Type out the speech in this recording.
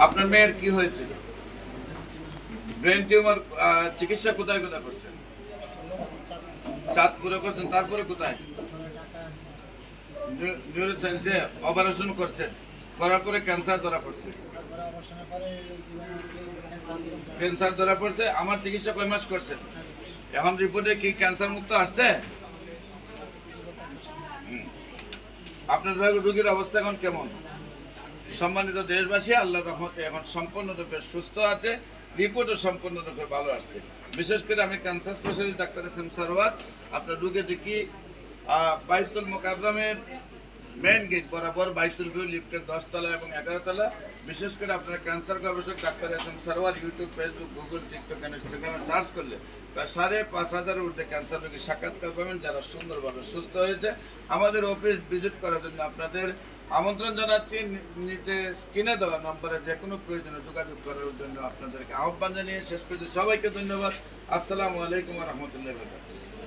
আপনার মেয়ের কি হয়েছিল? Brain tumour. চিকিৎসা কোথায় কোথায় করছেন? চাঁদপুরে করছেন, তারপরে কোথায়? নিউরো সায়েন্সে অপারেশন করছেন, করার পরে ক্যান্সার ধরা পড়ছে। ক্যান্সার ধরা পড়ছে। আমার চিকিৎসা কয় মাস করছেন? এখন রিপোর্টে কি ক্যান্সার মুক্ত আসছে? আপনার রোগীর অবস্থা এখন কেমন? সম্মানিত দেশবাসী, আল্লাহর রহমতে এখন সম্পূর্ণরূপে সুস্থ আছে, রিপোর্টও সম্পূর্ণরূপে ভালো আসছে। বিশেষ করে আমি ক্যান্সার স্পেশালিস্ট ডাক্তার এস এম সারোয়ার আপনার রোগী দেখি বাইতুল মোকাররমের মেইন গেট বরাবর বাইতুল ভিউ লিফটের 10 তলা এবং 11 তলা। বিশেষ করে আপনার ক্যান্সার গবেষক ডাক্তার S M Sarwar YouTube, Facebook, Google, TikTok, ইনস্টাগ্রামে সার্চ করলে প্রায় 5,500-এর ঊর্ধ্বে ক্যান্সার রোগী সাক্ষাৎকার পাবেন যারা সুন্দরভাবে সুস্থ হয়েছে। আমাদের অফিস ভিজিট করার জন্য আপনাদের আমন্ত্রণ জানাচ্ছি। নিচে স্ক্রিনে দেওয়া নম্বরে যে কোনো প্রয়োজনে যোগাযোগ করার জন্য আপনাদেরকে আহ্বান জানিয়ে শেষ করছি। সবাইকে ধন্যবাদ। আসসালামু আলাইকুম ওয়া রাহমাতুল্লাহি ওয়া বারাকাতুহু।